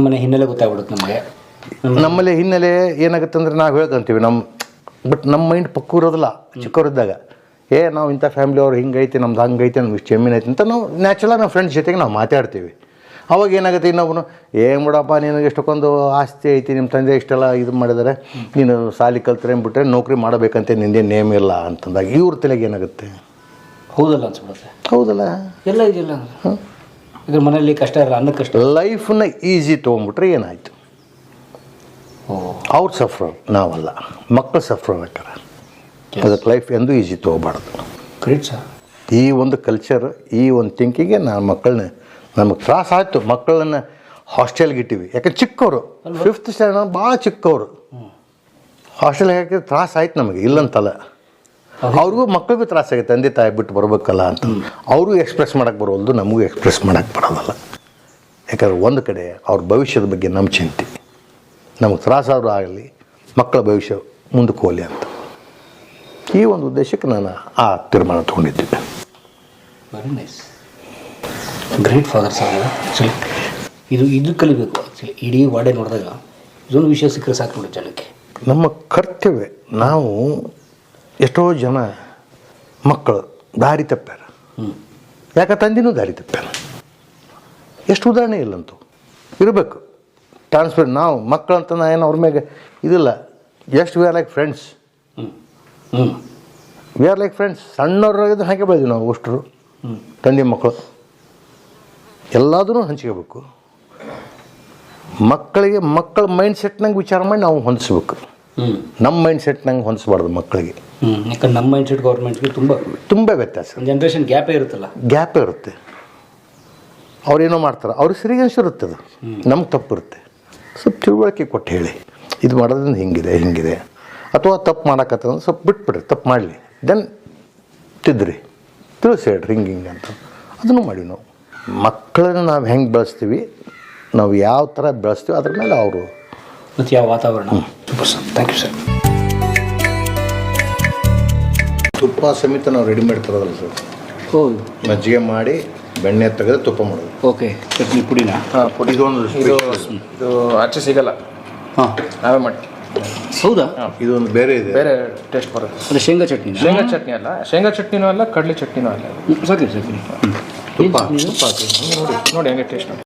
ಮನೆ ಹಿನ್ನೆಲೆ ಗೊತ್ತಾಗ್ಬಿಡುತ್ತೆ ನಮಗೆ. ನಮ್ಮಲ್ಲಿ ಹಿನ್ನೆಲೆ ಏನಾಗುತ್ತೆ ಅಂದರೆ ನಾವು ಹೇಳ್ಕೊಂತೀವಿ ನಮ್ಮ ಮೈಂಡ್ ಪಕ್ಕ ಇರೋದಿಲ್ಲ. ಚಿಕ್ಕವರಿದ್ದಾಗ ನಾವು ಇಂಥ ಫ್ಯಾಮಿಲಿಯವ್ರು ಹಿಂಗೈತಿ, ನಮ್ದು ಹಂಗೈತಿ, ನಮ್ಗೆ ಇಷ್ಟು ಜಮೀನು ಐತಿ ಅಂತ ನಾವು ನ್ಯಾಚುರಲಾಗಿ ನಾವು ಫ್ರೆಂಡ್ಸ್ ಜೊತೆಗೆ ನಾವು ಮಾತಾಡ್ತೀವಿ. ಅವಾಗ ಏನಾಗುತ್ತೆ, ಇನ್ನೊಬ್ಬನು ಬಿಡಪ್ಪ ನಿನಗೆ ಎಷ್ಟಕ್ಕೊಂದು ಆಸ್ತಿ ಐತಿ, ನಿಮ್ಮ ತಂದೆ ಇಷ್ಟೆಲ್ಲ ಇದು ಮಾಡಿದರೆ ನೀನು ಸಾಲಿ ಕಲ್ತ್ರೆ ಬಿಟ್ಟರೆ ನೌಕರಿ ಮಾಡಬೇಕಂತ ನಿಂದೇ ನೇಮ್ ಇಲ್ಲ ಅಂತಂದಾಗ ಇವ್ರ ತಲೆಗೆ ಏನಾಗುತ್ತೆ? ಹೌದಲ್ಲ ಅನ್ಸ್ಬಿಡುತ್ತೆ. ಹೌದಲ್ಲ, ಎಲ್ಲ ಇದೆಯಲ್ಲ ಇದ್ರ ಮನೆಯಲ್ಲಿ ಕಷ್ಟ ಇರಲ್ಲ, ಅನ್ನೋ ಕಷ್ಟ. ಲೈಫನ್ನ ಈಸಿ ತೊಗೊಂಬಿಟ್ರೆ ಏನಾಯಿತು? ಅವ್ರು ಸಫ್ರರ್, ನಾವಲ್ಲ. ಮಕ್ಕಳು ಸಫ್ರರ್ ಆಗ್ತಾರೆ. ಅದಕ್ಕೆ ಲೈಫ್ ಎಂದೂ ಈಸಿ ತೊಗೋಬಾರ್ದು. Great sir. ಈ ಒಂದು ಕಲ್ಚರ್, ಈ ಒಂದು ಥಿಂಕಿಗೆ ನಾನು ಮಕ್ಕಳನ್ನ, ನಮಗೆ ತ್ರಾಸ ಆಯಿತು. ಮಕ್ಕಳನ್ನ ಹಾಸ್ಟೆಲ್ಗೆ ಇಟ್ಟಿವಿ. ಯಾಕೆ ಚಿಕ್ಕವರು, 5th ಸ್ಟ್ಯಾಂಡರ್ಡ್ ಭಾಳ ಚಿಕ್ಕವರು. ಹಾಸ್ಟೆಲ್ಗೆ ಹಾಕಿದ್ರೆ ತ್ರಾಸ ಆಯ್ತು ನಮಗೆ, ಇಲ್ಲಂತಲ್ಲ. ಅವ್ರಿಗೂ ಮಕ್ಕಳಿಗೂ ತ್ರಾಸ ಆಗುತ್ತೆ, ತಂದೆ ತಾಯಿ ಬಿಟ್ಟು ಬರ್ಬೇಕಲ್ಲ ಅಂತ. ಅವ್ರಿಗೂ ಎಕ್ಸ್ಪ್ರೆಸ್ ಮಾಡೋಕ್ಕೆ ಬರೋಲ್ದು, ನಮಗೂ ಎಕ್ಸ್ಪ್ರೆಸ್ ಮಾಡೋಕ್ಕೆ ಬರೋದಲ್ಲ. ಯಾಕಂದ್ರೆ ಒಂದು ಕಡೆ ಅವ್ರ ಭವಿಷ್ಯದ ಬಗ್ಗೆ ನಮ್ಮ ಚಿಂತೆ. ನಮಗೆ ತ್ರಾಸಾದರೂ ಆಗಲಿ, ಮಕ್ಕಳ ಭವಿಷ್ಯ ಮುಂದಕ್ಕೆ ಹೋಗಲಿ ಅಂತ ಈ ಒಂದು ಉದ್ದೇಶಕ್ಕೆ ನಾನು ಆ ತೀರ್ಮಾನ ತೊಗೊಂಡಿದ್ದೆ. Very nice, great father sir. Actually ಇದು ಕಲಿಬೇಕು. ಆ್ಯಕ್ಚುಲಿ ಇಡೀ ವಾಡೆ ನೋಡಿದಾಗ ಇದೊಂದು ವಿಷಯ ಸಿಕ್ಕರೆ ಸಾಕು ನೋಡಿ ಜನಕ್ಕೆ. ನಮ್ಮ ಕರ್ತವ್ಯ. ನಾವು ಎಷ್ಟೋ ಜನ ಮಕ್ಕಳು ದಾರಿ ತಪ್ಪ್ಯಾರ. ಯಾಕೆ ತಂದೆನೂ ದಾರಿ ತಪ್ಪ್ಯಾರ. ಎಷ್ಟು ಉದಾಹರಣೆ ಇಲ್ಲಂತೂ ಇರಬೇಕು. ಟ್ರಾನ್ಸ್ಫರ್ ನಾವು ಮಕ್ಕಳಂತ ಏನು ಅವ್ರ ಮ್ಯಾಗೆ ಇದಿಲ್ಲ. Just we are like friends. We are like friends. ಸಣ್ಣವ್ರಾಗಿದ್ದು ಹಾಗೆ ಬೆಳೆದ್ವಿ ನಾವು ಅಷ್ಟರು. ತಂದೆ ಮಕ್ಕಳು ಎಲ್ಲದೂ ಹಂಚ್ಕೋಬೇಕು. ಮಕ್ಕಳಿಗೆ ಮಕ್ಕಳ ಮೈಂಡ್ ಸೆಟ್ನಂಗೆ ವಿಚಾರ ಮಾಡಿ ನಾವು ಹೊಂದಿಸ್ಬೇಕು. ನಮ್ಮ ಮೈಂಡ್ ಸೆಟ್ನಂಗೆ ಹೊಂದಿಸ್ಬಾರ್ದು ಮಕ್ಕಳಿಗೆ. ಯಾಕಂದ್ರೆ ನಮ್ಮ ಮೈಂಡ್ ಸೆಟ್ ಗೌರ್ಮೆಂಟ್ಗೆ ತುಂಬ ವ್ಯತ್ಯಾಸ. ಜನ್ರೇಷನ್ ಗ್ಯಾಪೇ ಇರುತ್ತಲ್ಲ, ಗ್ಯಾಪೇ ಇರುತ್ತೆ. ಅವ್ರೇನೋ ಮಾಡ್ತಾರೆ, ಅವ್ರಿಗೆ ಸರಿಗೆ ಅನಿಸಿರುತ್ತೆ. ಅದು ನಮ್ಗೆ ತಪ್ಪಿರುತ್ತೆ. ಸ್ವಲ್ಪ ತಿಳುವಳಿಕೆ ಕೊಟ್ಟು ಹೇಳಿ, ಇದು ಮಾಡೋದ್ರಿಂದ ಹಿಂಗಿದೆ ಅಥವಾ ತಪ್ಪು ಮಾಡೋಕ್ಕತ್ತಂದ್ರೆ ಸ್ವಲ್ಪ ಬಿಟ್ಬಿಡ್ರಿ, ತಪ್ಪು ಮಾಡಲಿ, ದೆನ್ ತಿದ್ರಿ, ತಿಳಿಸಿ ಹೇಳ್ರಿ ಹಿಂಗೆ ಅಂತ. ಅದನ್ನು ಮಾಡಿ. ನಾವು ಮಕ್ಕಳನ್ನು ನಾವು ಹೆಂಗೆ ಬೆಳೆಸ್ತೀವಿ, ನಾವು ಯಾವ ಥರ ಬೆಳೆಸ್ತೀವಿ ಅದ್ರ ಮೇಲೆ ಅವರು ಮತ್ತು ಯಾವ ವಾತಾವರಣ. Super sir, thank you sir. ತುಪ್ಪ ಸಮೇತ ನಾವು ರೆಡಿಮೇಡ್ ತರೋದಲ್ಲ ಸರ್. ಮಜ್ಜಿಗೆ ಮಾಡಿ ಬೆಣ್ಣೆ ತೆಗೆದು ತುಪ್ಪ ಮಾಡೋದು. ಓಕೆ, ಚಟ್ನಿ ಪುಡಿನ? ಹಾಂ, ಪುಡಿ. ಇದು ಆಚೆ ಸಿಗಲ್ಲ. ಹಾಂ, ನಾವೇ ಮಾಡಿ. ಹೌದಾ? ಇದೊಂದು ಬೇರೆ ಇದೆ, ಬೇರೆ ಟೇಸ್ಟ್ ಬರುತ್ತೆ. ಅದು ಶೇಂಗಾ ಚಟ್ನಿ? ಶೇಂಗಾ ಚಟ್ನಿ ಅಲ್ಲ, ಶೇಂಗಾ ಚಟ್ನಿನೂ ಅಲ್ಲ, ಕಡಲೆ ಚಟ್ನಿನೂ ಅಲ್ಲ. ಸರಿ. ತುಪ್ಪ ನೋಡಿ ಹಂಗೆ ಟೇಸ್ಟ್ ನೋಡಿ.